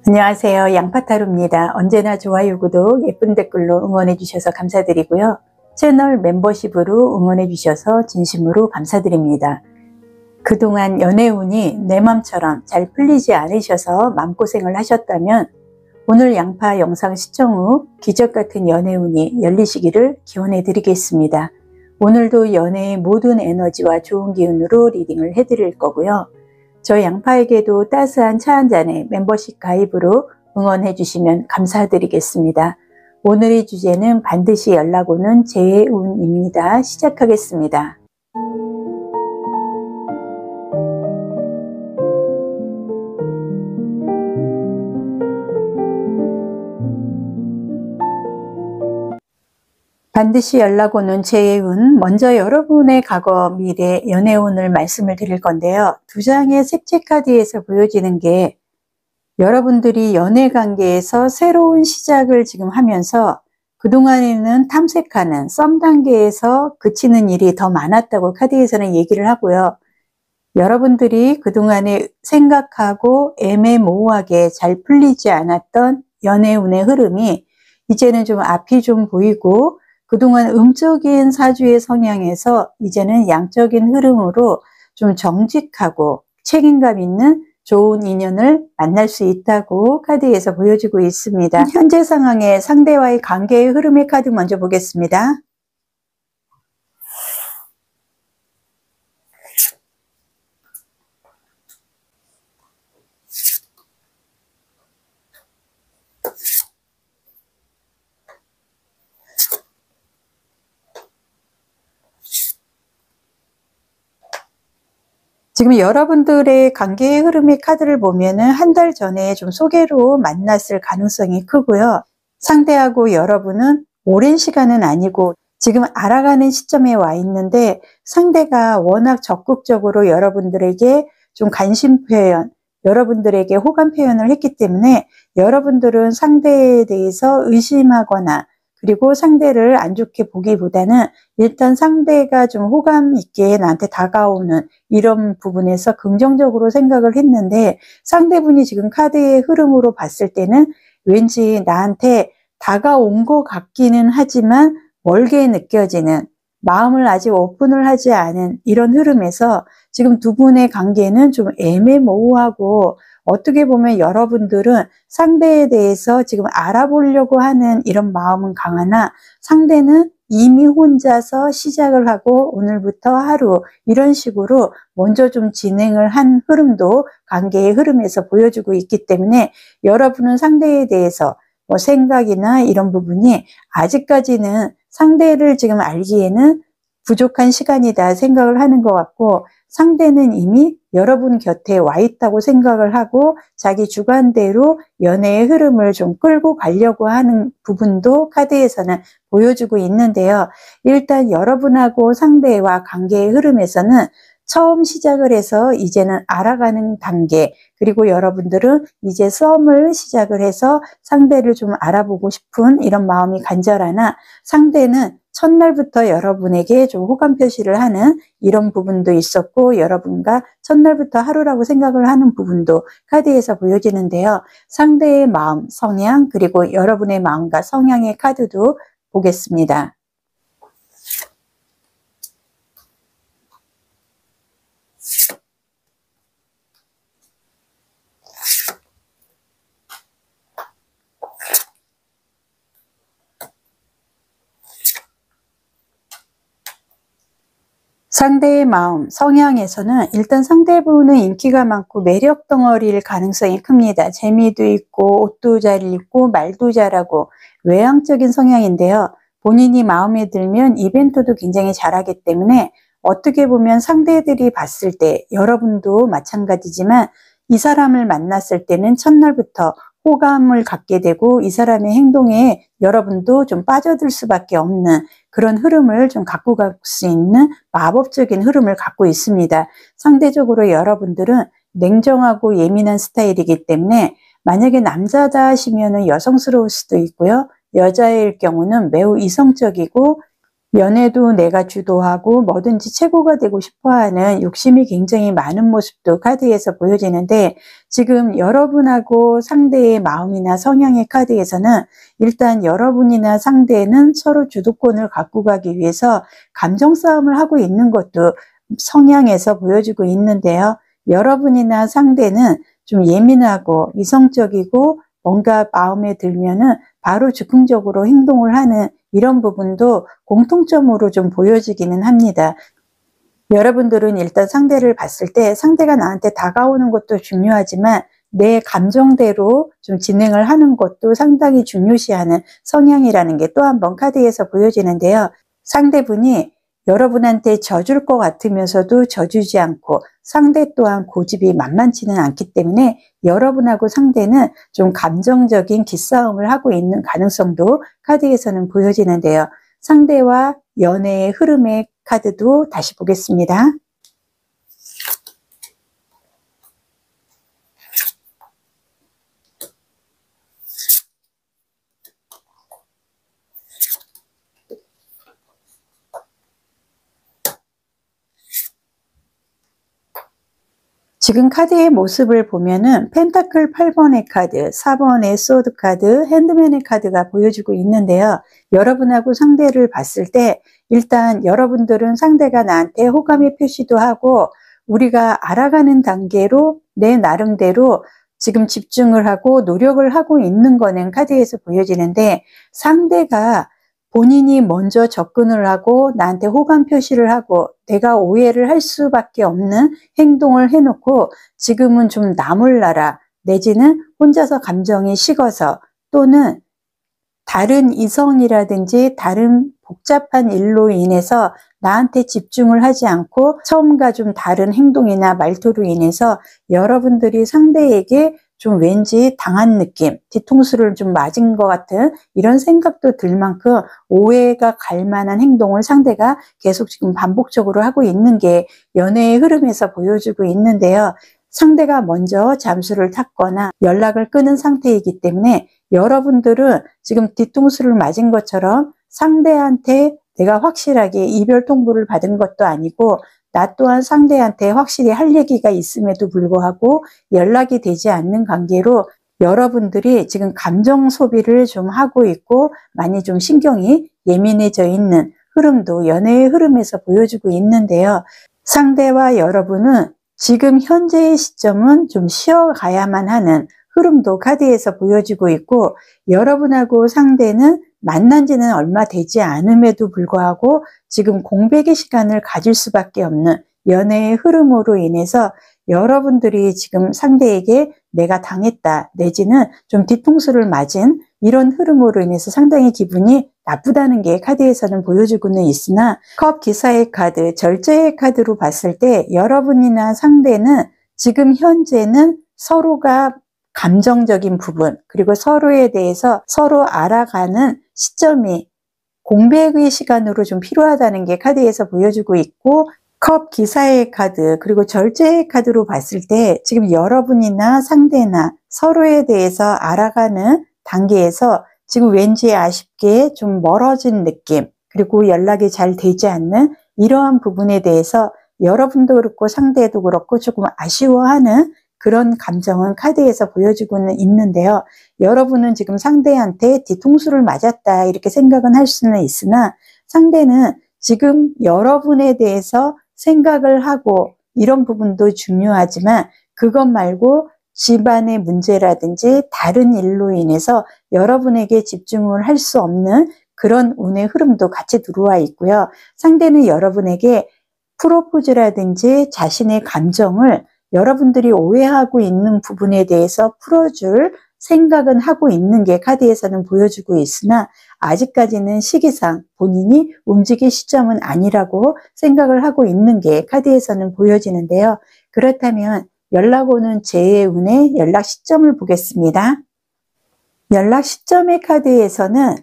안녕하세요. 양파타로입니다. 언제나 좋아요, 구독, 예쁜 댓글로 응원해 주셔서 감사드리고요. 채널 멤버십으로 응원해 주셔서 진심으로 감사드립니다. 그동안 연애운이 내 맘처럼 잘 풀리지 않으셔서 마음고생을 하셨다면 오늘 양파 영상 시청 후 기적같은 연애운이 열리시기를 기원해 드리겠습니다. 오늘도 연애의 모든 에너지와 좋은 기운으로 리딩을 해드릴 거고요. 저 양파에게도 따스한 차 한 잔에 멤버십 가입으로 응원해 주시면 감사드리겠습니다. 오늘의 주제는 반드시 연락 오는 재운입니다. 시작하겠습니다. 반드시 연락 오는 재운, 먼저 여러분의 과거, 미래, 연애운을 말씀을 드릴 건데요. 두 장의 색채 카드에서 보여지는 게 여러분들이 연애관계에서 새로운 시작을 지금 하면서 그동안에는 탐색하는 썸 단계에서 그치는 일이 더 많았다고 카드에서는 얘기를 하고요. 여러분들이 그동안에 생각하고 애매모호하게 잘 풀리지 않았던 연애운의 흐름이 이제는 좀 앞이 좀 보이고 그동안 음적인 사주의 성향에서 이제는 양적인 흐름으로 좀 정직하고 책임감 있는 좋은 인연을 만날 수 있다고 카드에서 보여주고 있습니다. 현재 상황의 상대와의 관계의 흐름의 카드 먼저 보겠습니다. 지금 여러분들의 관계의 흐름의 카드를 보면은 한 달 전에 좀 소개로 만났을 가능성이 크고요. 상대하고 여러분은 오랜 시간은 아니고 지금 알아가는 시점에 와 있는데 상대가 워낙 적극적으로 여러분들에게 좀 관심 표현, 여러분들에게 호감 표현을 했기 때문에 여러분들은 상대에 대해서 의심하거나 그리고 상대를 안 좋게 보기보다는 일단 상대가 좀 호감 있게 나한테 다가오는 이런 부분에서 긍정적으로 생각을 했는데 상대분이 지금 카드의 흐름으로 봤을 때는 왠지 나한테 다가온 것 같기는 하지만 멀게 느껴지는 마음을 아직 오픈을 하지 않은 이런 흐름에서 지금 두 분의 관계는 좀 애매모호하고 어떻게 보면 여러분들은 상대에 대해서 지금 알아보려고 하는 이런 마음은 강하나 상대는 이미 혼자서 시작을 하고 오늘부터 하루 이런 식으로 먼저 좀 진행을 한 흐름도 관계의 흐름에서 보여주고 있기 때문에 여러분은 상대에 대해서 뭐 생각이나 이런 부분이 아직까지는 상대를 지금 알기에는 부족한 시간이다 생각을 하는 것 같고 상대는 이미 여러분 곁에 와 있다고 생각을 하고 자기 주관대로 연애의 흐름을 좀 끌고 가려고 하는 부분도 카드에서는 보여주고 있는데요. 일단 여러분하고 상대와 관계의 흐름에서는 처음 시작을 해서 이제는 알아가는 단계 그리고 여러분들은 이제 썸을 시작을 해서 상대를 좀 알아보고 싶은 이런 마음이 간절하나 상대는 첫날부터 여러분에게 좀 호감 표시를 하는 이런 부분도 있었고 여러분과 첫날부터 하루라고 생각을 하는 부분도 카드에서 보여지는데요. 상대의 마음, 성향 그리고 여러분의 마음과 성향의 카드도 보겠습니다. 상대의 마음, 성향에서는 일단 상대분은 인기가 많고 매력 덩어리일 가능성이 큽니다. 재미도 있고 옷도 잘 입고 말도 잘하고 외향적인 성향인데요. 본인이 마음에 들면 이벤트도 굉장히 잘하기 때문에 어떻게 보면 상대들이 봤을 때 여러분도 마찬가지지만 이 사람을 만났을 때는 첫날부터 호감을 갖게 되고 이 사람의 행동에 여러분도 좀 빠져들 수밖에 없는 그런 흐름을 좀 갖고 갈 수 있는 마법적인 흐름을 갖고 있습니다. 상대적으로 여러분들은 냉정하고 예민한 스타일이기 때문에 만약에 남자다 하시면 여성스러울 수도 있고요. 여자일 경우는 매우 이성적이고 연애도 내가 주도하고 뭐든지 최고가 되고 싶어하는 욕심이 굉장히 많은 모습도 카드에서 보여지는데, 지금 여러분하고 상대의 마음이나 성향의 카드에서는 일단 여러분이나 상대는 서로 주도권을 갖고 가기 위해서 감정 싸움을 하고 있는 것도 성향에서 보여주고 있는데요. 여러분이나 상대는 좀 예민하고 이성적이고 뭔가 마음에 들면은 바로 즉흥적으로 행동을 하는 이런 부분도 공통점으로 좀 보여지기는 합니다. 여러분들은 일단 상대를 봤을 때 상대가 나한테 다가오는 것도 중요하지만 내 감정대로 좀 진행을 하는 것도 상당히 중요시하는 성향이라는 게 또 한 번 카드에서 보여지는데요. 상대분이 여러분한테 져줄 것 같으면서도 져주지 않고 상대 또한 고집이 만만치는 않기 때문에 여러분하고 상대는 좀 감정적인 기싸움을 하고 있는 가능성도 카드에서는 보여지는데요. 상대와 연애의 흐름의 카드도 다시 보겠습니다. 지금 카드의 모습을 보면은 펜타클 8번의 카드, 4번의 소드 카드, 핸드맨의 카드가 보여주고 있는데요. 여러분하고 상대를 봤을 때 일단 여러분들은 상대가 나한테 호감의 표시도 하고 우리가 알아가는 단계로 내 나름대로 지금 집중을 하고 노력을 하고 있는 거는 카드에서 보여지는데, 상대가 본인이 먼저 접근을 하고 나한테 호감 표시를 하고 내가 오해를 할 수밖에 없는 행동을 해놓고 지금은 좀 나몰라라 내지는 혼자서 감정이 식어서 또는 다른 이성이라든지 다른 복잡한 일로 인해서 나한테 집중을 하지 않고 처음과 좀 다른 행동이나 말투로 인해서 여러분들이 상대에게 좀 왠지 당한 느낌, 뒤통수를 좀 맞은 것 같은 이런 생각도 들 만큼 오해가 갈 만한 행동을 상대가 계속 지금 반복적으로 하고 있는 게 연애의 흐름에서 보여주고 있는데요. 상대가 먼저 잠수를 탔거나 연락을 끊은 상태이기 때문에 여러분들은 지금 뒤통수를 맞은 것처럼 상대한테 내가 확실하게 이별 통보를 받은 것도 아니고 나 또한 상대한테 확실히 할 얘기가 있음에도 불구하고 연락이 되지 않는 관계로 여러분들이 지금 감정 소비를 좀 하고 있고 많이 좀 신경이 예민해져 있는 흐름도 연애의 흐름에서 보여주고 있는데요. 상대와 여러분은 지금 현재의 시점은 좀 쉬어가야만 하는 흐름도 카드에서 보여지고 있고, 여러분하고 상대는 만난 지는 얼마 되지 않음에도 불구하고 지금 공백의 시간을 가질 수밖에 없는 연애의 흐름으로 인해서 여러분들이 지금 상대에게 내가 당했다 내지는 좀 뒤통수를 맞은 이런 흐름으로 인해서 상당히 기분이 나쁘다는 게 카드에서는 보여주고는 있으나, 컵 기사의 카드, 절제의 카드로 봤을 때 여러분이나 상대는 지금 현재는 서로가 감정적인 부분 그리고 서로에 대해서 서로 알아가는 시점이 공백의 시간으로 좀 필요하다는 게 카드에서 보여주고 있고, 컵 기사의 카드 그리고 절제의 카드로 봤을 때 지금 여러분이나 상대나 서로에 대해서 알아가는 단계에서 지금 왠지 아쉽게 좀 멀어진 느낌 그리고 연락이 잘 되지 않는 이러한 부분에 대해서 여러분도 그렇고 상대도 그렇고 조금 아쉬워하는 그런 감정은 카드에서 보여주고는 있는데요. 여러분은 지금 상대한테 뒤통수를 맞았다 이렇게 생각은 할 수는 있으나 상대는 지금 여러분에 대해서 생각을 하고 이런 부분도 중요하지만 그것 말고 집안의 문제라든지 다른 일로 인해서 여러분에게 집중을 할 수 없는 그런 운의 흐름도 같이 들어와 있고요. 상대는 여러분에게 프로포즈라든지 자신의 감정을 여러분들이 오해하고 있는 부분에 대해서 풀어줄 생각은 하고 있는 게 카드에서는 보여주고 있으나 아직까지는 시기상 본인이 움직일 시점은 아니라고 생각을 하고 있는 게 카드에서는 보여지는데요. 그렇다면 연락 오는 제 운의 연락 시점을 보겠습니다. 연락 시점의 카드에서는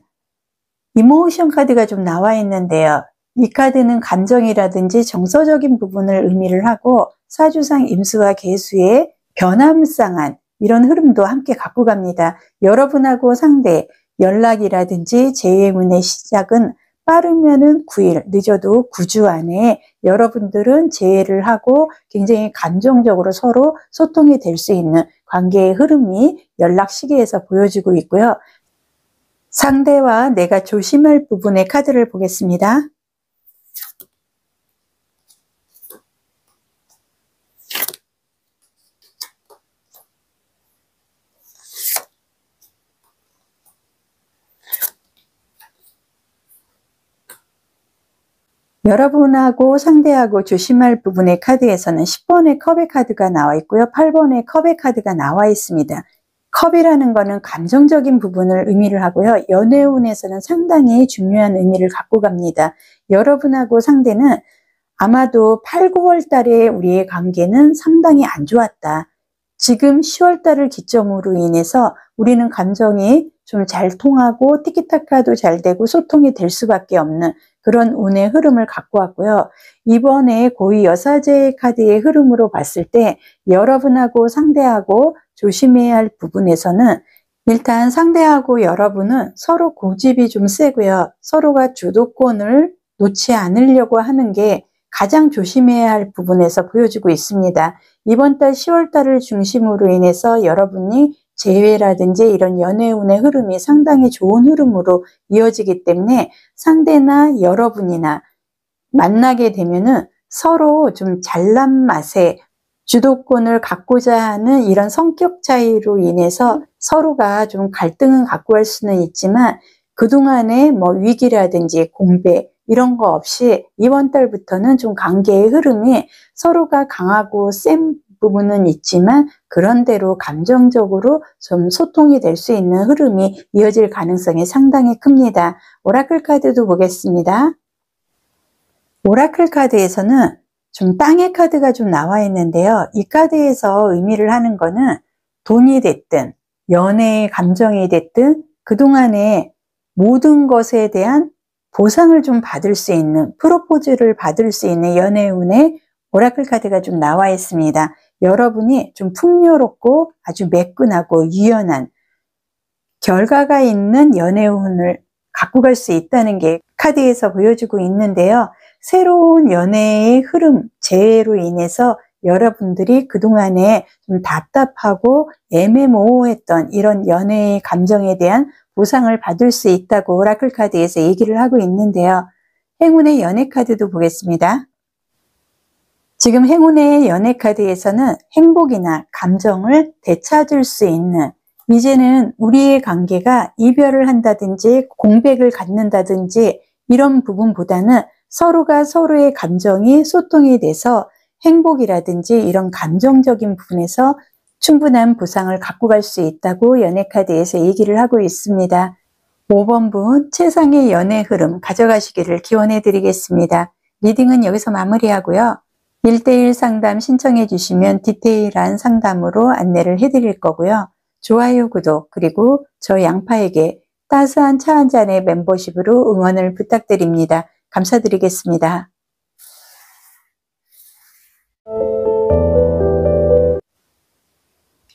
이모션 카드가 좀 나와 있는데요. 이 카드는 감정이라든지 정서적인 부분을 의미를 하고 사주상 임수와 계수의 변함상한 이런 흐름도 함께 갖고 갑니다. 여러분하고 상대, 연락이라든지 재회문의 시작은 빠르면은 9일, 늦어도 9주 안에 여러분들은 재회를 하고 굉장히 감정적으로 서로 소통이 될 수 있는 관계의 흐름이 연락 시기에서 보여지고 있고요. 상대와 내가 조심할 부분의 카드를 보겠습니다. 여러분하고 상대하고 조심할 부분의 카드에서는 10번의 컵의 카드가 나와 있고요. 8번의 컵의 카드가 나와 있습니다. 컵이라는 거는 감정적인 부분을 의미를 하고요. 연애운에서는 상당히 중요한 의미를 갖고 갑니다. 여러분하고 상대는 아마도 8, 9월 달에 우리의 관계는 상당히 안 좋았다. 지금 10월 달을 기점으로 인해서 우리는 감정이 좀 잘 통하고 티키타카도 잘 되고 소통이 될 수밖에 없는 그런 운의 흐름을 갖고 왔고요. 이번에 고위 여사제 카드의 흐름으로 봤을 때 여러분하고 상대하고 조심해야 할 부분에서는 일단 상대하고 여러분은 서로 고집이 좀 세고요. 서로가 주도권을 놓지 않으려고 하는 게 가장 조심해야 할 부분에서 보여지고 있습니다. 이번 달 10월 달을 중심으로 인해서 여러분이 재회라든지 이런 연애운의 흐름이 상당히 좋은 흐름으로 이어지기 때문에 상대나 여러분이나 만나게 되면은 서로 좀 잘난 맛에 주도권을 갖고자 하는 이런 성격 차이로 인해서 서로가 좀 갈등은 갖고 갈 수는 있지만 그동안의 뭐 위기라든지 공백 이런 거 없이 이번 달부터는 좀 관계의 흐름이 서로가 강하고 센 부분은 있지만 그런대로 감정적으로 좀 소통이 될 수 있는 흐름이 이어질 가능성이 상당히 큽니다. 오라클 카드도 보겠습니다. 오라클 카드에서는 좀 땅의 카드가 좀 나와 있는데요. 이 카드에서 의미를 하는 거는 돈이 됐든 연애의 감정이 됐든 그동안의 모든 것에 대한 보상을 좀 받을 수 있는 프로포즈를 받을 수 있는 연애운의 오라클 카드가 좀 나와 있습니다. 여러분이 좀 풍요롭고 아주 매끈하고 유연한 결과가 있는 연애운을 갖고 갈 수 있다는 게 카드에서 보여주고 있는데요. 새로운 연애의 흐름, 재해로 인해서 여러분들이 그동안에 좀 답답하고 애매모호했던 이런 연애의 감정에 대한 보상을 받을 수 있다고 오라클 카드에서 얘기를 하고 있는데요. 행운의 연애 카드도 보겠습니다. 지금 행운의 연애 카드에서는 행복이나 감정을 되찾을 수 있는 이제는 우리의 관계가 이별을 한다든지 공백을 갖는다든지 이런 부분보다는 서로가 서로의 감정이 소통이 돼서 행복이라든지 이런 감정적인 부분에서 충분한 보상을 갖고 갈 수 있다고 연애카드에서 얘기를 하고 있습니다. 5번 분 최상의 연애 흐름 가져가시기를 기원해 드리겠습니다. 리딩은 여기서 마무리하고요. 1대1 상담 신청해 주시면 디테일한 상담으로 안내를 해 드릴 거고요. 좋아요, 구독, 그리고 저 양파에게 따스한 차 한 잔의 멤버십으로 응원을 부탁드립니다. 감사드리겠습니다.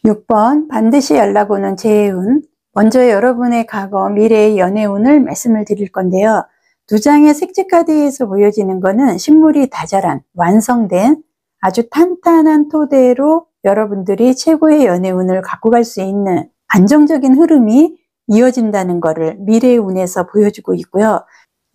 (6번) 반드시 연락 오는 재해운. 먼저 여러분의 과거, 미래의 연애운을 말씀을 드릴 건데요. 두 장의 색지 카드에서 보여지는 것은 식물이 다 자란, 완성된 아주 탄탄한 토대로 여러분들이 최고의 연애운을 갖고 갈 수 있는 안정적인 흐름이 이어진다는 것을 미래의 운에서 보여주고 있고요.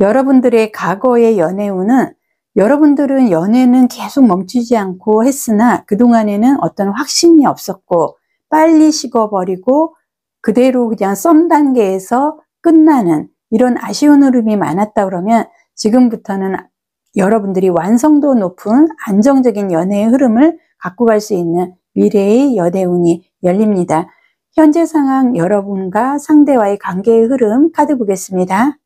여러분들의 과거의 연애운은 여러분들은 연애는 계속 멈추지 않고 했으나 그동안에는 어떤 확신이 없었고 빨리 식어버리고 그대로 그냥 썸 단계에서 끝나는 이런 아쉬운 흐름이 많았다 그러면 지금부터는 여러분들이 완성도 높은 안정적인 연애의 흐름을 갖고 갈 수 있는 미래의 연애운이 열립니다. 현재 상황 여러분과 상대와의 관계의 흐름 카드 보겠습니다.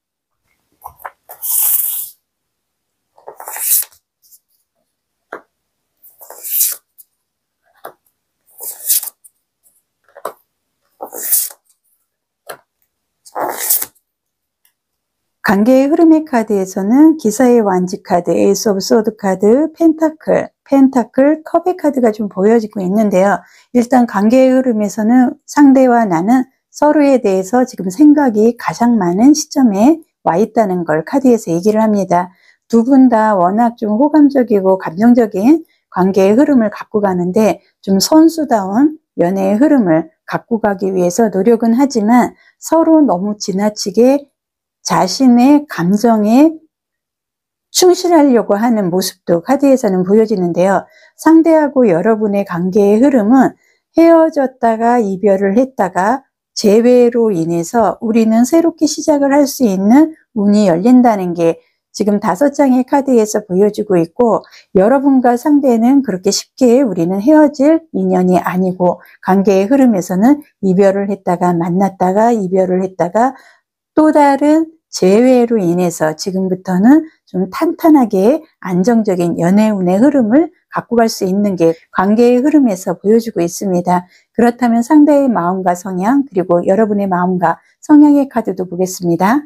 관계의 흐름의 카드에서는 기사의 완지 카드, 에이스 오브 소드 카드, 펜타클, 컵의 카드가 좀 보여지고 있는데요. 일단 관계의 흐름에서는 상대와 나는 서로에 대해서 지금 생각이 가장 많은 시점에 와 있다는 걸 카드에서 얘기를 합니다. 두 분 다 워낙 좀 호감적이고 감정적인 관계의 흐름을 갖고 가는데 좀 선수다운 연애의 흐름을 갖고 가기 위해서 노력은 하지만 서로 너무 지나치게 자신의 감정에 충실하려고 하는 모습도 카드에서는 보여지는데요. 상대하고 여러분의 관계의 흐름은 헤어졌다가 이별을 했다가 재회로 인해서 우리는 새롭게 시작을 할 수 있는 운이 열린다는 게 지금 5장의 카드에서 보여주고 있고, 여러분과 상대는 그렇게 쉽게 우리는 헤어질 인연이 아니고 관계의 흐름에서는 이별을 했다가 만났다가 이별을 했다가 또 다른 재회로 인해서 지금부터는 좀 탄탄하게 안정적인 연애운의 흐름을 갖고 갈 수 있는 게 관계의 흐름에서 보여주고 있습니다. 그렇다면 상대의 마음과 성향, 그리고 여러분의 마음과 성향의 카드도 보겠습니다.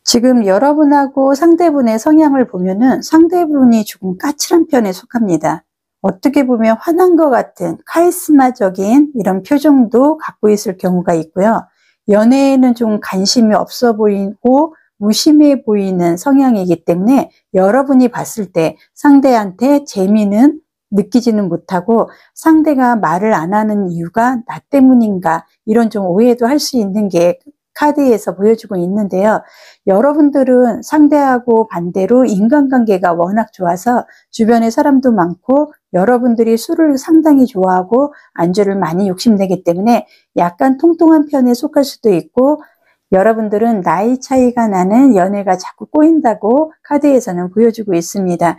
지금 여러분하고 상대분의 성향을 보면은 상대분이 조금 까칠한 편에 속합니다. 어떻게 보면 화난 것 같은 카리스마적인 이런 표정도 갖고 있을 경우가 있고요. 연애에는 좀 관심이 없어 보이고 무심해 보이는 성향이기 때문에 여러분이 봤을 때 상대한테 재미는 느끼지는 못하고, 상대가 말을 안 하는 이유가 나 때문인가, 이런 좀 오해도 할 수 있는 게 카드에서 보여주고 있는데요. 여러분들은 상대하고 반대로 인간관계가 워낙 좋아서 주변에 사람도 많고, 여러분들이 술을 상당히 좋아하고 안주를 많이 욕심내기 때문에 약간 통통한 편에 속할 수도 있고, 여러분들은 나이 차이가 나는 연애가 자꾸 꼬인다고 카드에서는 보여주고 있습니다.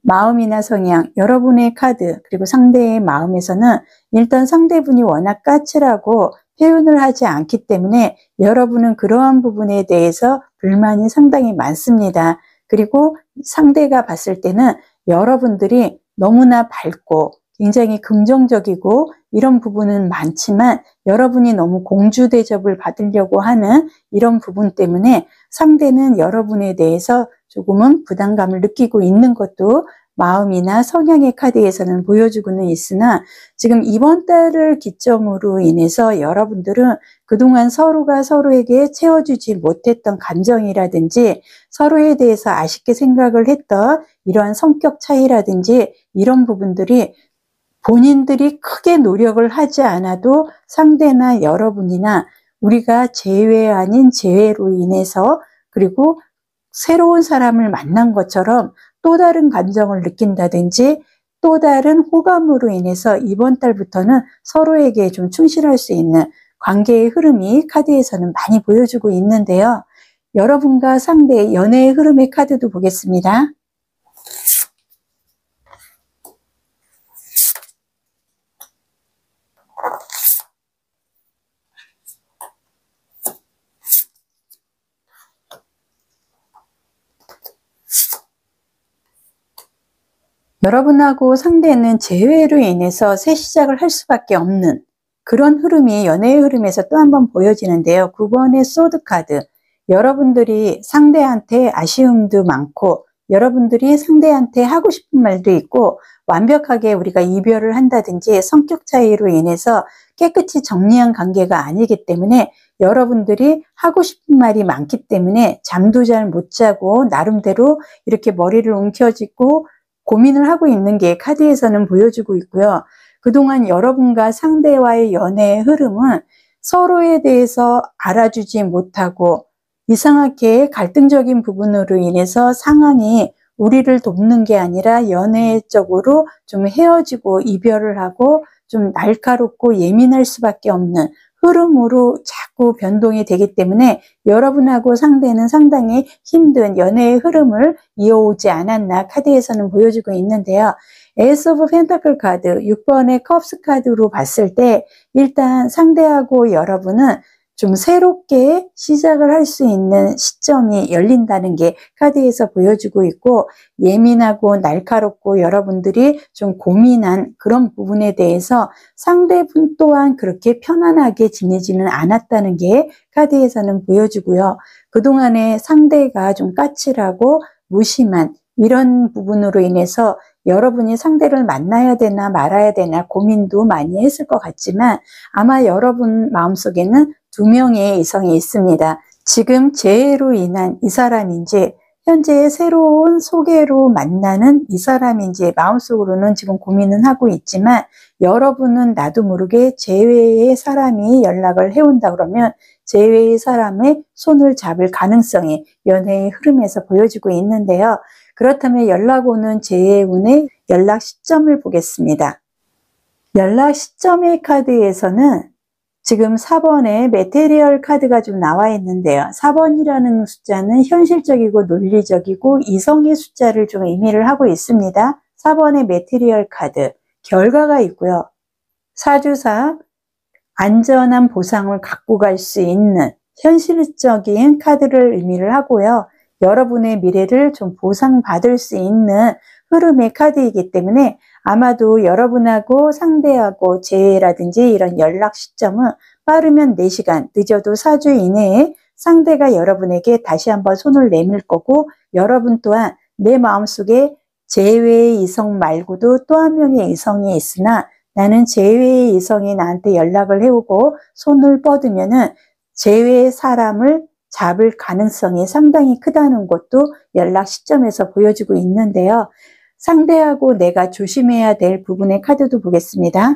마음이나 성향, 여러분의 카드, 그리고 상대의 마음에서는 일단 상대분이 워낙 까칠하고 표현을 하지 않기 때문에 여러분은 그러한 부분에 대해서 불만이 상당히 많습니다. 그리고 상대가 봤을 때는 여러분들이 너무나 밝고 굉장히 긍정적이고 이런 부분은 많지만, 여러분이 너무 공주 대접을 받으려고 하는 이런 부분 때문에 상대는 여러분에 대해서 조금은 부담감을 느끼고 있는 것도 마음이나 성향의 카드에서는 보여주고는 있으나, 지금 이번 달을 기점으로 인해서 여러분들은 그동안 서로가 서로에게 채워주지 못했던 감정이라든지 서로에 대해서 아쉽게 생각을 했던 이러한 성격 차이라든지 이런 부분들이 본인들이 크게 노력을 하지 않아도 상대나 여러분이나 우리가 재회 아닌 재회로 인해서, 그리고 새로운 사람을 만난 것처럼 또 다른 감정을 느낀다든지 또 다른 호감으로 인해서 이번 달부터는 서로에게 좀 충실할 수 있는 관계의 흐름이 카드에서는 많이 보여주고 있는데요. 여러분과 상대의 연애의 흐름의 카드도 보겠습니다. 여러분하고 상대는 재회로 인해서 새 시작을 할 수밖에 없는 그런 흐름이 연애의 흐름에서 또 한 번 보여지는데요. 9번의 소드 카드. 여러분들이 상대한테 아쉬움도 많고, 여러분들이 상대한테 하고 싶은 말도 있고, 완벽하게 우리가 이별을 한다든지 성격 차이로 인해서 깨끗이 정리한 관계가 아니기 때문에 여러분들이 하고 싶은 말이 많기 때문에 잠도 잘 못 자고 나름대로 이렇게 머리를 움켜쥐고 고민을 하고 있는 게 카드에서는 보여주고 있고요. 그동안 여러분과 상대와의 연애의 흐름은 서로에 대해서 알아주지 못하고 이상하게 갈등적인 부분으로 인해서 상황이 우리를 돕는 게 아니라 연애적으로 좀 헤어지고 이별을 하고 좀 날카롭고 예민할 수밖에 없는 흐름으로 자꾸 변동이 되기 때문에 여러분하고 상대는 상당히 힘든 연애의 흐름을 이어오지 않았나 카드에서는 보여주고 있는데요. 에이스 오브 펜타클 카드, 6번의 컵스 카드로 봤을 때 일단 상대하고 여러분은 좀 새롭게 시작을 할 수 있는 시점이 열린다는 게 카드에서 보여주고 있고, 예민하고 날카롭고 여러분들이 좀 고민한 그런 부분에 대해서 상대분 또한 그렇게 편안하게 지내지는 않았다는 게 카드에서는 보여주고요. 그동안에 상대가 좀 까칠하고 무심한 이런 부분으로 인해서 여러분이 상대를 만나야 되나 말아야 되나 고민도 많이 했을 것 같지만, 아마 여러분 마음속에는 2명의 이성이 있습니다. 지금 재해로 인한 이 사람인지 현재 새로운 소개로 만나는 이 사람인지 마음속으로는 지금 고민은 하고 있지만, 여러분은 나도 모르게 재회의 사람이 연락을 해온다 그러면 재회의 사람의 손을 잡을 가능성이 연애의 흐름에서 보여지고 있는데요. 그렇다면 연락 오는 재회운의 연락 시점을 보겠습니다. 연락 시점의 카드에서는 지금 4번에 메테리얼 카드가 좀 나와 있는데요. 4번이라는 숫자는 현실적이고 논리적이고 이성의 숫자를 좀 의미를 하고 있습니다. 4번의 메테리얼 카드, 결과가 있고요. 사주상 안전한 보상을 갖고 갈 수 있는 현실적인 카드를 의미를 하고요. 여러분의 미래를 좀 보상받을 수 있는 흐름의 카드이기 때문에 아마도 여러분하고 상대하고 재회라든지 이런 연락 시점은 빠르면 4시간, 늦어도 4주 이내에 상대가 여러분에게 다시 한번 손을 내밀 거고, 여러분 또한 내 마음속에 재회의 이성 말고도 또 한 명의 이성이 있으나 나는 재회의 이성이 나한테 연락을 해오고 손을 뻗으면은 재회의 사람을 잡을 가능성이 상당히 크다는 것도 연락 시점에서 보여주고 있는데요. 상대하고 내가 조심해야 될 부분의 카드도 보겠습니다.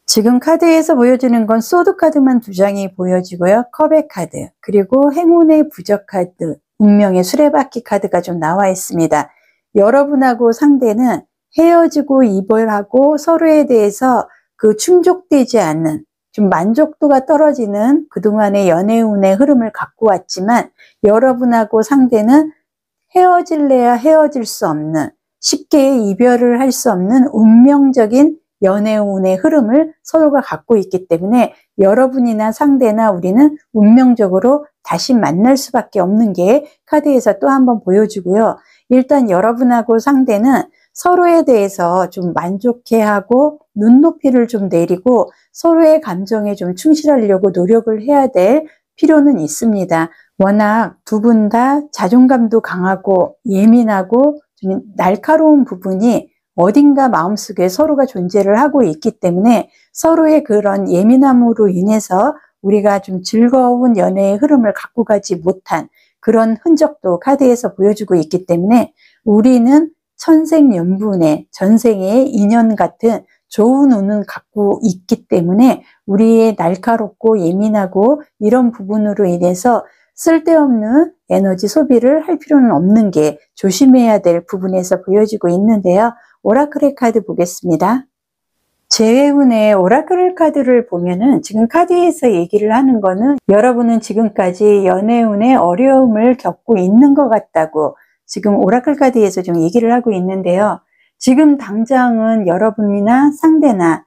지금 카드에서 보여주는 건 소드 카드만 2장이 보여지고요. 컵의 카드, 그리고 행운의 부적 카드, 운명의 수레바퀴 카드가 좀 나와 있습니다. 여러분하고 상대는 헤어지고 이별하고 서로에 대해서 그 충족되지 않는, 좀 만족도가 떨어지는 그동안의 연애운의 흐름을 갖고 왔지만, 여러분하고 상대는 헤어질래야 헤어질 수 없는, 쉽게 이별을 할 수 없는 운명적인 연애운의 흐름을 서로가 갖고 있기 때문에 여러분이나 상대나 우리는 운명적으로 다시 만날 수밖에 없는 게 카드에서 또 한번 보여주고요. 일단 여러분하고 상대는 서로에 대해서 좀 만족해하고 눈높이를 좀 내리고 서로의 감정에 좀 충실하려고 노력을 해야 될 필요는 있습니다. 워낙 두 분 다 자존감도 강하고 예민하고 좀 날카로운 부분이 어딘가 마음속에 서로가 존재를 하고 있기 때문에 서로의 그런 예민함으로 인해서 우리가 좀 즐거운 연애의 흐름을 갖고 가지 못한 그런 흔적도 카드에서 보여주고 있기 때문에 우리는 천생연분의 전생의 인연 같은 좋은 운은 갖고 있기 때문에 우리의 날카롭고 예민하고 이런 부분으로 인해서 쓸데없는 에너지 소비를 할 필요는 없는 게 조심해야 될 부분에서 보여지고 있는데요. 오라클의 카드 보겠습니다. 재회운의 오라클 카드를 보면은 지금 카드에서 얘기를 하는 거는 여러분은 지금까지 연애운의 어려움을 겪고 있는 것 같다고 지금 오라클 카드에서 좀 얘기를 하고 있는데요. 지금 당장은 여러분이나 상대나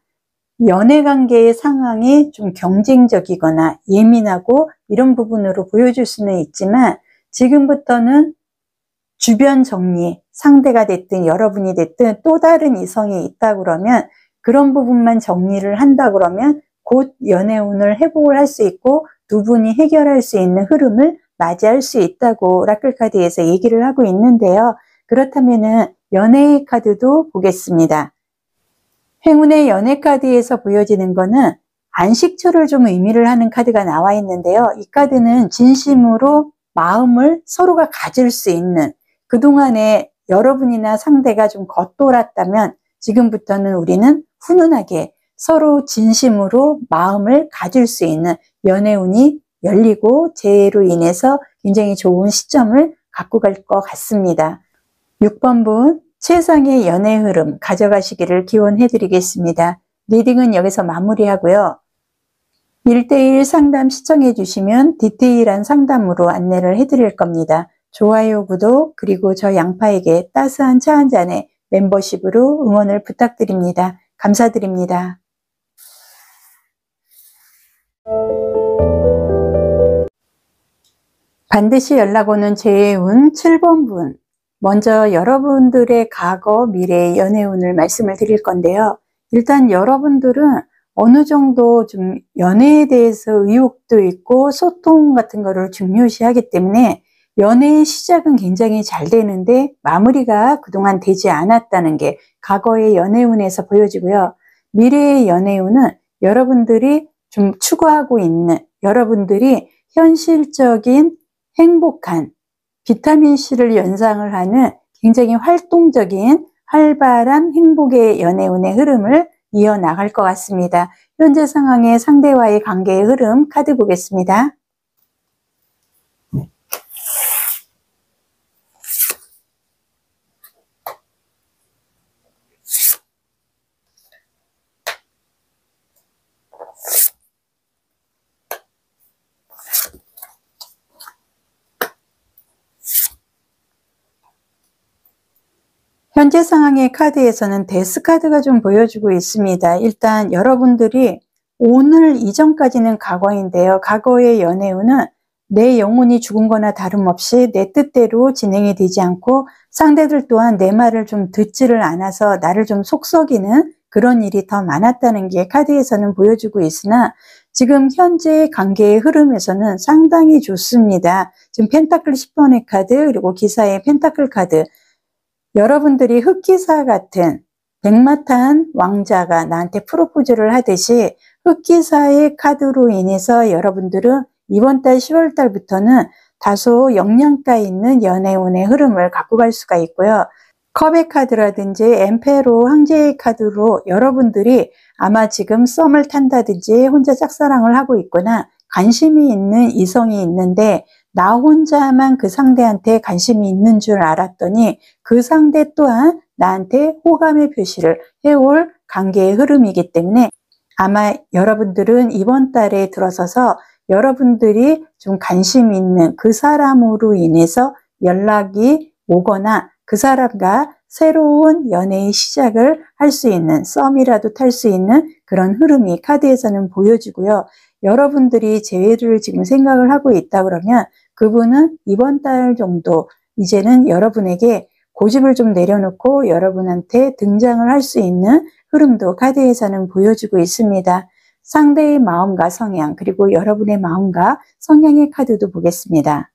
연애관계의 상황이 좀 경쟁적이거나 예민하고 이런 부분으로 보여줄 수는 있지만 지금부터는 주변 정리, 상대가 됐든 여러분이 됐든 또 다른 이성이 있다 그러면 그런 부분만 정리를 한다 그러면 곧 연애운을 회복을 할 수 있고 두 분이 해결할 수 있는 흐름을 맞이할 수 있다고 오라클 카드에서 얘기를 하고 있는데요. 그렇다면은 연애의 카드도 보겠습니다. 행운의 연애 카드에서 보여지는 거는 안식처를 좀 의미를 하는 카드가 나와 있는데요. 이 카드는 진심으로 마음을 서로가 가질 수 있는, 그동안에 여러분이나 상대가 좀 겉돌았다면 지금부터는 우리는 훈훈하게 서로 진심으로 마음을 가질 수 있는 연애운이 열리고 재해로 인해서 굉장히 좋은 시점을 갖고 갈 것 같습니다. 6번 분 최상의 연애 흐름 가져가시기를 기원해 드리겠습니다. 리딩은 여기서 마무리하고요. 1대1 상담 시청해 주시면 디테일한 상담으로 안내를 해드릴 겁니다. 좋아요, 구독, 그리고 저 양파에게 따스한 차 한 잔에 멤버십으로 응원을 부탁드립니다. 감사드립니다. 반드시 연락 오는 재의 운 7번 분. 먼저 여러분들의 과거, 미래의 연애운을 말씀을 드릴 건데요. 일단 여러분들은 어느 정도 좀 연애에 대해서 의욕도 있고 소통 같은 거를 중요시하기 때문에 연애의 시작은 굉장히 잘 되는데 마무리가 그동안 되지 않았다는 게 과거의 연애운에서 보여지고요. 미래의 연애운은 여러분들이 좀 추구하고 있는, 여러분들이 현실적인 행복한 비타민C를 연상을 하는 굉장히 활동적인 활발한 행복의 연애운의 흐름을 이어나갈 것 같습니다. 현재 상황의 상대와의 관계의 흐름 카드 보겠습니다. 현재 상황의 카드에서는 데스 카드가 좀 보여주고 있습니다. 일단 여러분들이 오늘 이전까지는 과거인데요. 과거의 연애운은 내 영혼이 죽은 거나 다름없이 내 뜻대로 진행이 되지 않고 상대들 또한 내 말을 좀 듣지를 않아서 나를 좀 속썩이는 그런 일이 더 많았다는 게 카드에서는 보여주고 있으나 지금 현재 관계의 흐름에서는 상당히 좋습니다. 지금 펜타클 10번의 카드 그리고 기사의 펜타클 카드, 여러분들이 흑기사 같은 백마탄 왕자가 나한테 프로포즈를 하듯이 흑기사의 카드로 인해서 여러분들은 이번 달 10월 달부터는 다소 영양가 있는 연애운의 흐름을 갖고 갈 수가 있고요. 컵의 카드라든지 엠페로 황제의 카드로 여러분들이 아마 지금 썸을 탄다든지 혼자 짝사랑을 하고 있거나 관심이 있는 이성이 있는데 나 혼자만 그 상대한테 관심이 있는 줄 알았더니 그 상대 또한 나한테 호감의 표시를 해올 관계의 흐름이기 때문에 아마 여러분들은 이번 달에 들어서서 여러분들이 좀 관심 있는 그 사람으로 인해서 연락이 오거나 그 사람과 새로운 연애의 시작을 할 수 있는, 썸이라도 탈 수 있는 그런 흐름이 카드에서는 보여지고요. 여러분들이 재회를 지금 생각을 하고 있다 그러면 그분은 이번 달 정도 이제는 여러분에게 고집을 좀 내려놓고 여러분한테 등장을 할 수 있는 흐름도 카드에서는 보여주고 있습니다. 상대의 마음과 성향 그리고 여러분의 마음과 성향의 카드도 보겠습니다.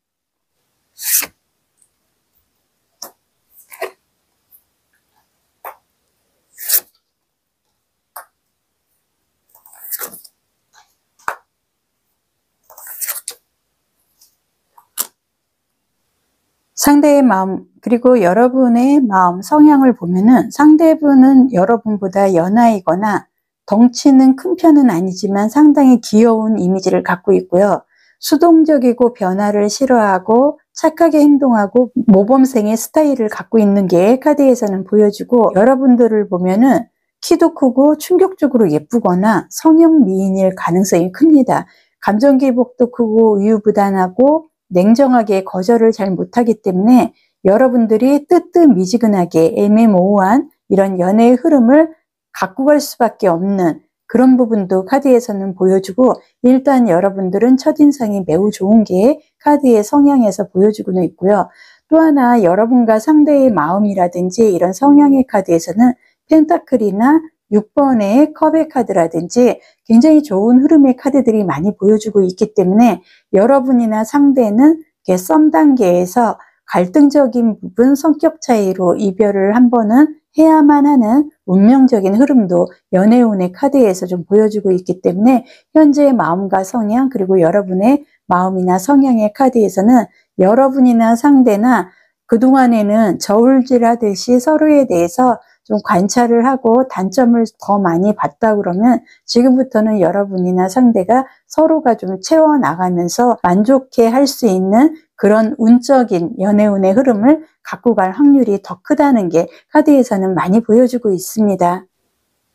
상대의 마음 그리고 여러분의 마음 성향을 보면은 상대분은 여러분보다 연하이거나 덩치는 큰 편은 아니지만 상당히 귀여운 이미지를 갖고 있고요. 수동적이고 변화를 싫어하고 착하게 행동하고 모범생의 스타일을 갖고 있는 게 카드에서는 보여주고, 여러분들을 보면은 키도 크고 충격적으로 예쁘거나 성형 미인일 가능성이 큽니다. 감정 기복도 크고 우유부단하고 냉정하게 거절을 잘 못하기 때문에 여러분들이 뜨뜻미지근하게 애매모호한 이런 연애의 흐름을 갖고 갈 수밖에 없는 그런 부분도 카드에서는 보여주고, 일단 여러분들은 첫인상이 매우 좋은 게 카드의 성향에서 보여주고는 있고요. 또 하나 여러분과 상대의 마음이라든지 이런 성향의 카드에서는 펜타클이나 6번의 컵의 카드라든지 굉장히 좋은 흐름의 카드들이 많이 보여주고 있기 때문에 여러분이나 상대는 썸 단계에서 갈등적인 부분, 성격 차이로 이별을 한 번은 해야만 하는 운명적인 흐름도 연애운의 카드에서 좀 보여주고 있기 때문에 현재의 마음과 성향 그리고 여러분의 마음이나 성향의 카드에서는 여러분이나 상대나 그동안에는 저울질하듯이 서로에 대해서 좀 관찰을 하고 단점을 더 많이 봤다 그러면 지금부터는 여러분이나 상대가 서로가 좀 채워나가면서 만족해 할 수 있는 그런 운적인 연애운의 흐름을 갖고 갈 확률이 더 크다는 게 카드에서는 많이 보여주고 있습니다.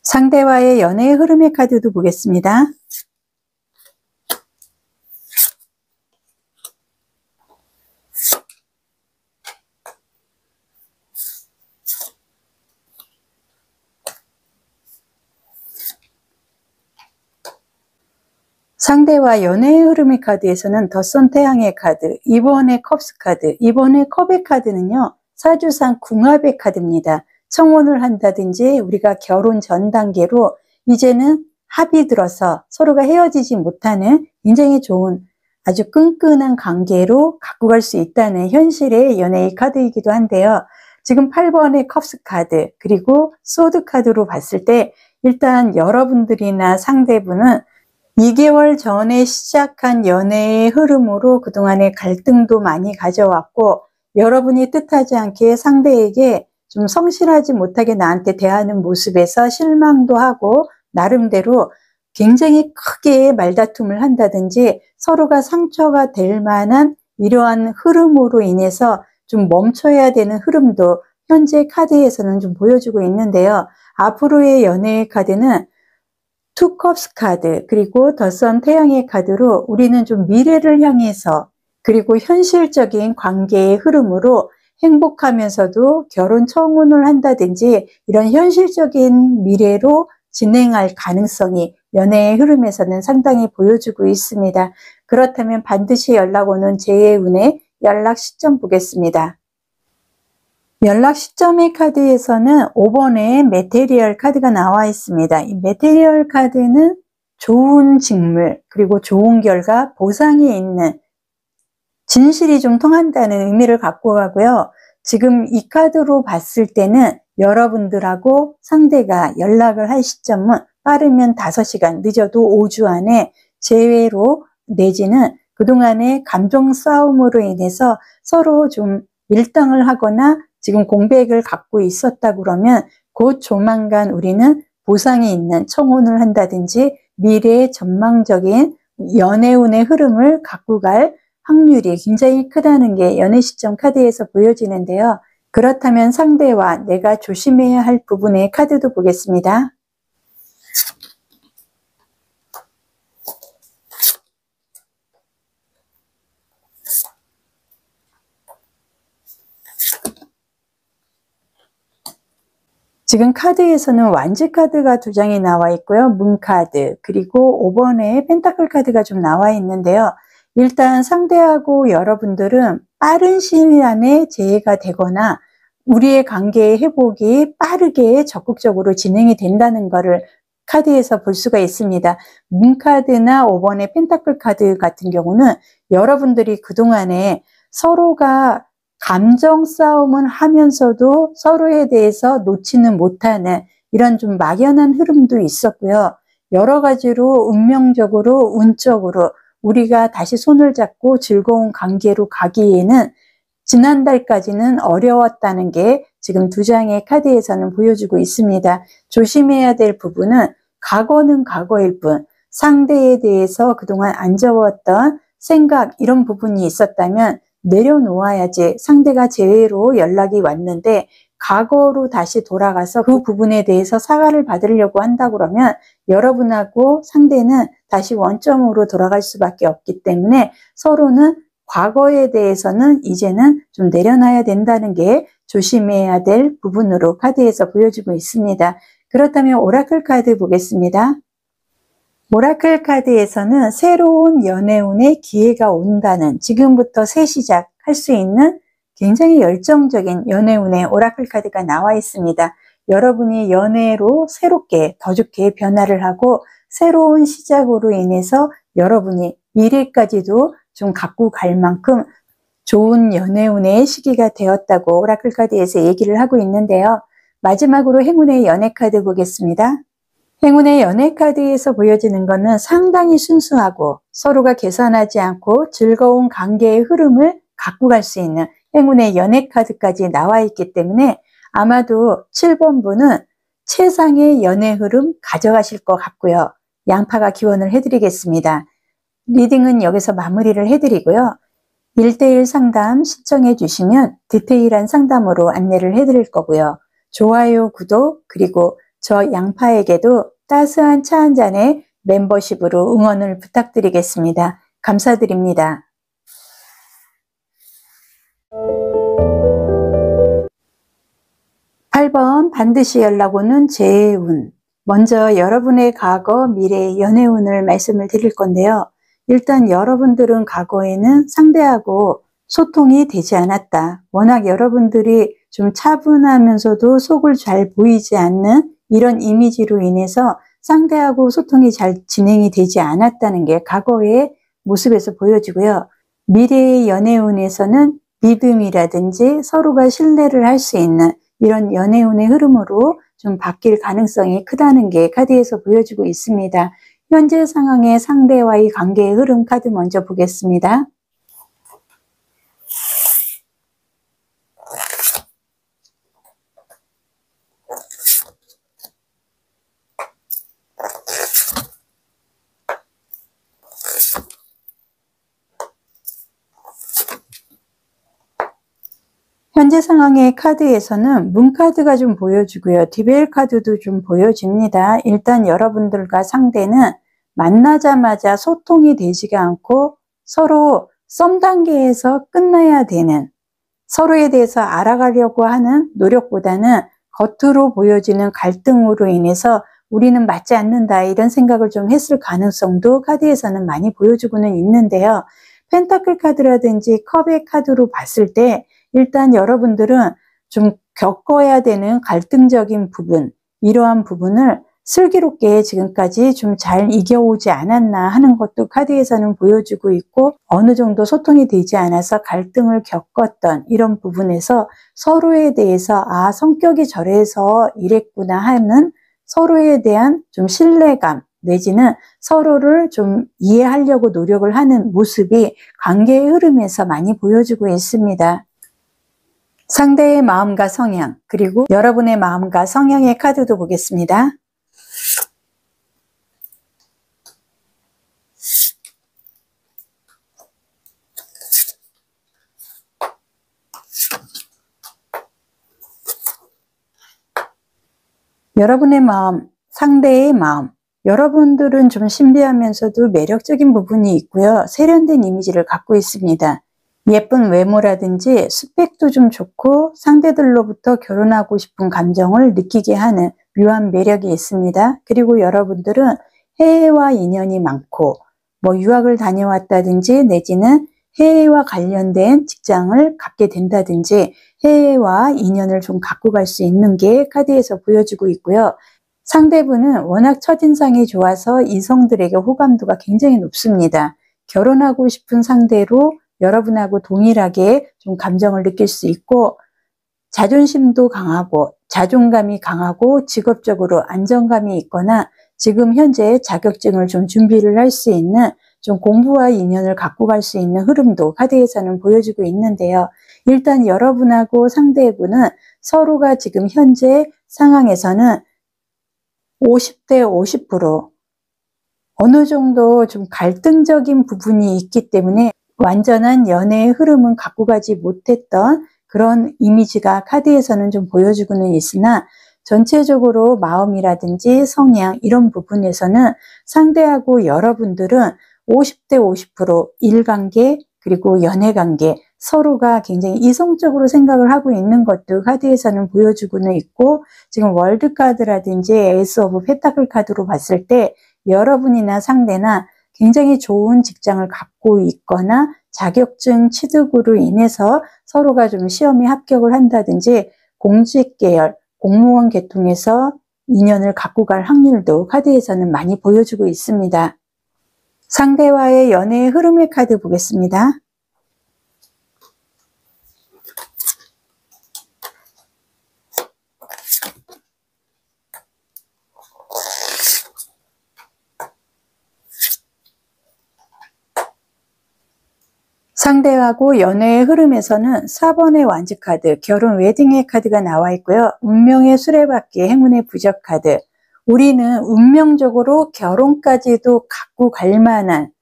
상대와의 연애의 흐름의 카드도 보겠습니다. 상대와 연애의 흐름의 카드에서는 덧선 태양의 카드, 이번에 컵스 카드, 이번에 컵의 카드는요, 사주상 궁합의 카드입니다. 청혼을 한다든지 우리가 결혼 전 단계로 이제는 합이 들어서 서로가 헤어지지 못하는 굉장히 좋은 아주 끈끈한 관계로 갖고 갈 수 있다는 현실의 연애의 카드이기도 한데요. 지금 8번의 컵스 카드 그리고 소드 카드로 봤을 때 일단 여러분들이나 상대분은 2개월 전에 시작한 연애의 흐름으로 그동안의 갈등도 많이 가져왔고 여러분이 뜻하지 않게 상대에게 좀 성실하지 못하게 나한테 대하는 모습에서 실망도 하고 나름대로 굉장히 크게 말다툼을 한다든지 서로가 상처가 될 만한 이러한 흐름으로 인해서 좀 멈춰야 되는 흐름도 현재 카드에서는 좀 보여주고 있는데요. 앞으로의 연애의 카드는 투 컵스 카드 그리고 덧선 태양의 카드로 우리는 좀 미래를 향해서 그리고 현실적인 관계의 흐름으로 행복하면서도 결혼 청혼을 한다든지 이런 현실적인 미래로 진행할 가능성이 연애의 흐름에서는 상당히 보여주고 있습니다. 그렇다면 반드시 연락 오는 제 운의 연락 시점 보겠습니다. 연락 시점의 카드에서는 5번에 메테리얼 카드가 나와 있습니다. 이 메테리얼 카드는 좋은 직물 그리고 좋은 결과 보상이 있는 진실이 좀 통한다는 의미를 갖고 가고요. 지금 이 카드로 봤을 때는 여러분들하고 상대가 연락을 할 시점은 빠르면 5시간, 늦어도 5주 안에 재회로 내지는 그동안의 감정 싸움으로 인해서 서로 좀 밀당을 하거나 지금 공백을 갖고 있었다 그러면 곧 조만간 우리는 보상이 있는 청혼을 한다든지 미래의 전망적인 연애운의 흐름을 갖고 갈 확률이 굉장히 크다는 게 연애 시점 카드에서 보여지는데요. 그렇다면 상대와 내가 조심해야 할 부분의 카드도 보겠습니다. 지금 카드에서는 완지 카드가 2장이 나와 있고요. 문 카드 그리고 5번에 펜타클 카드가 좀 나와 있는데요. 일단 상대하고 여러분들은 빠른 시일 안에 재해가 되거나 우리의 관계의 회복이 빠르게 적극적으로 진행이 된다는 것을 카드에서 볼 수가 있습니다. 문 카드나 5번의 펜타클 카드 같은 경우는 여러분들이 그동안에 서로가 감정 싸움을 하면서도 서로에 대해서 놓지는 못하는 이런 좀 막연한 흐름도 있었고요. 여러 가지로 운명적으로 운적으로 우리가 다시 손을 잡고 즐거운 관계로 가기에는 지난달까지는 어려웠다는 게 지금 2장의 카드에서는 보여주고 있습니다. 조심해야 될 부분은 과거는 과거일 뿐 상대에 대해서 그동안 안 적었던 생각 이런 부분이 있었다면 내려놓아야지 상대가 재회로 연락이 왔는데 과거로 다시 돌아가서 그 부분에 대해서 사과를 받으려고 한다 그러면 여러분하고 상대는 다시 원점으로 돌아갈 수밖에 없기 때문에 서로는 과거에 대해서는 이제는 좀 내려놔야 된다는 게 조심해야 될 부분으로 카드에서 보여주고 있습니다. 그렇다면 오라클 카드 보겠습니다. 오라클 카드에서는 새로운 연애운의 기회가 온다는 지금부터 새 시작할 수 있는 굉장히 열정적인 연애운의 오라클 카드가 나와 있습니다. 여러분이 연애로 새롭게 더 좋게 변화를 하고 새로운 시작으로 인해서 여러분이 미래까지도 좀 갖고 갈 만큼 좋은 연애운의 시기가 되었다고 오라클 카드에서 얘기를 하고 있는데요. 마지막으로 행운의 연애 카드 보겠습니다. 행운의 연애 카드에서 보여지는 것은 상당히 순수하고 서로가 계산하지 않고 즐거운 관계의 흐름을 갖고 갈 수 있는 행운의 연애 카드까지 나와 있기 때문에 아마도 7번 분은 최상의 연애 흐름 가져가실 것 같고요. 양파가 기원을 해드리겠습니다. 리딩은 여기서 마무리를 해드리고요. 1대1 상담 신청해 주시면 디테일한 상담으로 안내를 해드릴 거고요. 좋아요, 구독, 그리고 저 양파에게도 따스한 차 한 잔의 멤버십으로 응원을 부탁드리겠습니다. 감사드립니다. (8번) 반드시 연락 오는 재운 먼저 여러분의 과거, 미래, 연애운을 말씀을 드릴 건데요. 일단 여러분들은 과거에는 상대하고 소통이 되지 않았다. 워낙 여러분들이 좀 차분하면서도 속을 잘 보이지 않는 이런 이미지로 인해서 상대하고 소통이 잘 진행이 되지 않았다는 게 과거의 모습에서 보여지고요. 미래의 연애운에서는 믿음이라든지 서로가 신뢰를 할 수 있는 이런 연애운의 흐름으로 좀 바뀔 가능성이 크다는 게 카드에서 보여지고 있습니다. 현재 상황의 상대와의 관계의 흐름 카드 먼저 보겠습니다. 현재 상황의 카드에서는 문카드가 좀 보여지고요. 디벨 카드도 좀 보여집니다. 일단 여러분들과 상대는 만나자마자 소통이 되지가 않고 서로 썸 단계에서 끝나야 되는, 서로에 대해서 알아가려고 하는 노력보다는 겉으로 보여지는 갈등으로 인해서 우리는 맞지 않는다 이런 생각을 좀 했을 가능성도 카드에서는 많이 보여주고는 있는데요. 펜타클 카드라든지 컵의 카드로 봤을 때 일단 여러분들은 좀 겪어야 되는 갈등적인 부분, 이러한 부분을 슬기롭게 지금까지 좀 잘 이겨오지 않았나 하는 것도 카드에서는 보여주고 있고, 어느 정도 소통이 되지 않아서 갈등을 겪었던 이런 부분에서 서로에 대해서 성격이 저래서 이랬구나 하는 서로에 대한 좀 신뢰감 내지는 서로를 좀 이해하려고 노력을 하는 모습이 관계의 흐름에서 많이 보여지고 있습니다. 상대의 마음과 성향, 그리고 여러분의 마음과 성향의 카드도 보겠습니다. 여러분의 마음, 상대의 마음. 여러분들은 좀 신비하면서도 매력적인 부분이 있고요. 세련된 이미지를 갖고 있습니다. 예쁜 외모라든지 스펙도 좀 좋고 상대들로부터 결혼하고 싶은 감정을 느끼게 하는 묘한 매력이 있습니다. 그리고 여러분들은 해외와 인연이 많고 유학을 다녀왔다든지 내지는 해외와 관련된 직장을 갖게 된다든지 해외와 인연을 좀 갖고 갈 수 있는 게 카드에서 보여지고 있고요. 상대분은 워낙 첫인상이 좋아서 이성들에게 호감도가 굉장히 높습니다. 결혼하고 싶은 상대로 여러분하고 동일하게 좀 감정을 느낄 수 있고, 자존심도 강하고 자존감이 강하고 직업적으로 안정감이 있거나 지금 현재 자격증을 좀 준비를 할 수 있는 좀 공부와 인연을 갖고 갈 수 있는 흐름도 카드에서는 보여주고 있는데요. 일단 여러분하고 상대분은 서로가 지금 현재 상황에서는 50대 50% 어느 정도 좀 갈등적인 부분이 있기 때문에 완전한 연애의 흐름은 갖고 가지 못했던 그런 이미지가 카드에서는 좀 보여주고는 있으나, 전체적으로 마음이라든지 성향 이런 부분에서는 상대하고 여러분들은 50대 50% 일관계 그리고 연애관계 서로가 굉장히 이성적으로 생각을 하고 있는 것도 카드에서는 보여주고는 있고, 지금 월드카드라든지 에이스 오브 펜타클 카드로 봤을 때 여러분이나 상대나 굉장히 좋은 직장을 갖고 있거나 자격증 취득으로 인해서 서로가 좀 시험에 합격을 한다든지 공직 계열, 공무원 계통에서 인연을 갖고 갈 확률도 카드에서는 많이 보여주고 있습니다. 상대와의 연애의 흐름의 카드 보겠습니다. 상대하고 연애의 흐름에서는 4번의 완즈 카드, 결혼 웨딩의 카드가 나와 있고요. 운명의 수레바퀴, 행운의 부적 카드. 우리는 운명적으로 결혼까지도 갖고 갈 만한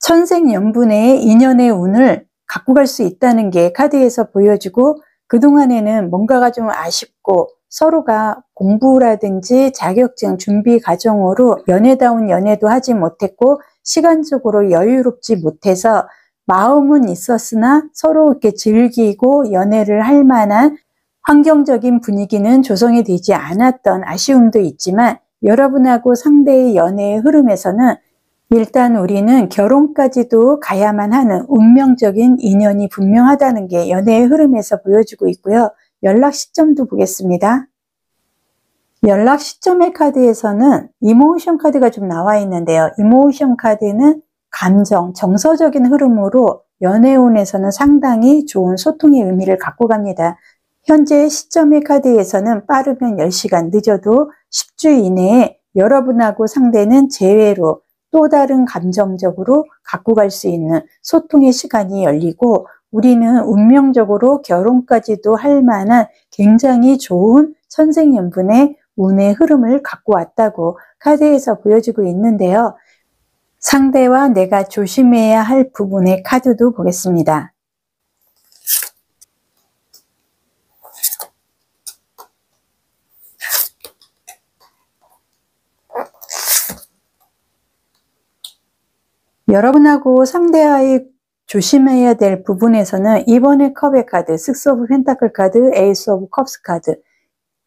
천생연분의 인연의 운을 갖고 갈 수 있다는 게 카드에서 보여지고, 그동안에는 뭔가가 좀 아쉽고 서로가 공부라든지 자격증 준비 과정으로 연애다운 연애도 하지 못했고 시간적으로 여유롭지 못해서 마음은 있었으나 서로 이렇게 즐기고 연애를 할 만한 환경적인 분위기는 조성이 되지 않았던 아쉬움도 있지만 여러분하고 상대의 연애의 흐름에서는 일단 우리는 결혼까지도 가야만 하는 운명적인 인연이 분명하다는 게 연애의 흐름에서 보여주고 있고요. 연락 시점도 보겠습니다. 연락 시점의 카드에서는 이모션 카드가 좀 나와 있는데요. 이모션 카드는 감정, 정서적인 흐름으로 연애운에서는 상당히 좋은 소통의 의미를 갖고 갑니다. 현재 시점의 카드에서는 빠르면 10시간, 늦어도 10주 이내에 여러분하고 상대는 재회로 또 다른 감정적으로 갖고 갈 수 있는 소통의 시간이 열리고 우리는 운명적으로 결혼까지도 할 만한 굉장히 좋은 천생연분의 운의 흐름을 갖고 왔다고 카드에서 보여주고 있는데요. 상대와 내가 조심해야 할 부분의 카드도 보겠습니다. 여러분하고 상대와의 조심해야 될 부분에서는 이번에 컵의 카드, 식스 오브 펜타클 카드, 에이스 오브 컵스 카드,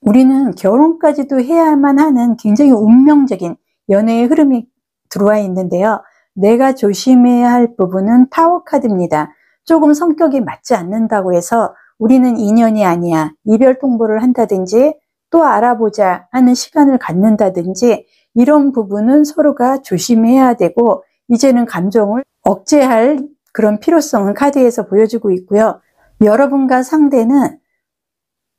우리는 결혼까지도 해야만 하는 굉장히 운명적인 연애의 흐름이 들어와 있는데요. 내가 조심해야 할 부분은 타워 카드입니다. 조금 성격이 맞지 않는다고 해서 우리는 인연이 아니야, 이별 통보를 한다든지 또 알아보자 하는 시간을 갖는다든지 이런 부분은 서로가 조심해야 되고 이제는 감정을 억제할 그런 필요성은 카드에서 보여주고 있고요. 여러분과 상대는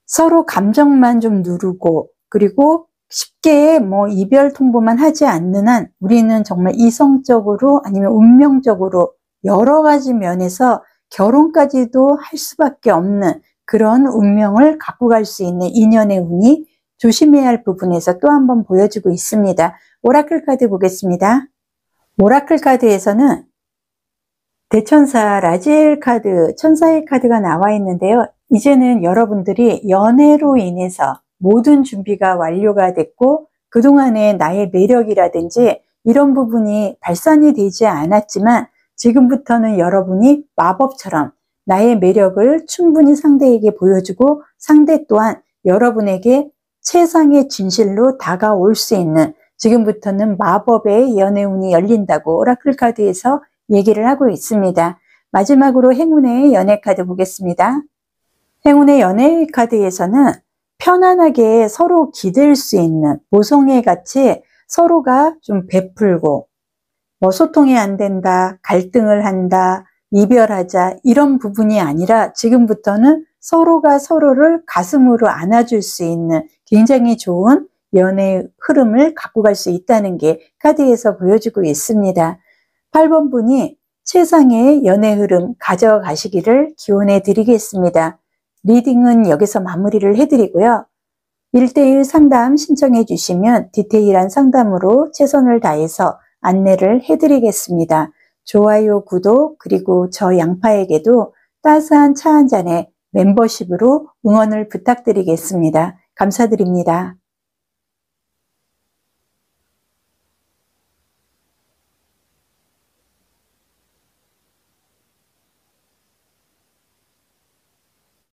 서로 감정만 좀 누르고 그리고 쉽게 이별 통보만 하지 않는 한 우리는 정말 이성적으로 아니면 운명적으로 여러 가지 면에서 결혼까지도 할 수밖에 없는 그런 운명을 갖고 갈 수 있는 인연의 운이 조심해야 할 부분에서 또 한 번 보여주고 있습니다. 오라클 카드 보겠습니다. 오라클 카드에서는 대천사 라지엘 카드, 천사의 카드가 나와 있는데요. 이제는 여러분들이 연애로 인해서 모든 준비가 완료가 됐고 그동안의 나의 매력이라든지 이런 부분이 발산이 되지 않았지만 지금부터는 여러분이 마법처럼 나의 매력을 충분히 상대에게 보여주고 상대 또한 여러분에게 최상의 진실로 다가올 수 있는 지금부터는 마법의 연애운이 열린다고 오라클 카드에서 얘기를 하고 있습니다. 마지막으로 행운의 연애 카드 보겠습니다. 행운의 연애 카드에서는 편안하게 서로 기댈 수 있는 모성애 같이 서로가 좀 베풀고 소통이 안 된다, 갈등을 한다, 이별하자 이런 부분이 아니라 지금부터는 서로가 서로를 가슴으로 안아줄 수 있는 굉장히 좋은 연애의 흐름을 갖고 갈 수 있다는 게 카드에서 보여주고 있습니다. 8번 분이 최상의 연애 흐름 가져가시기를 기원해 드리겠습니다. 리딩은 여기서 마무리를 해드리고요. 1:1 상담 신청해 주시면 디테일한 상담으로 최선을 다해서 안내를 해드리겠습니다. 좋아요, 구독, 그리고 저 양파에게도 따스한 차 한 잔의 멤버십으로 응원을 부탁드리겠습니다. 감사드립니다.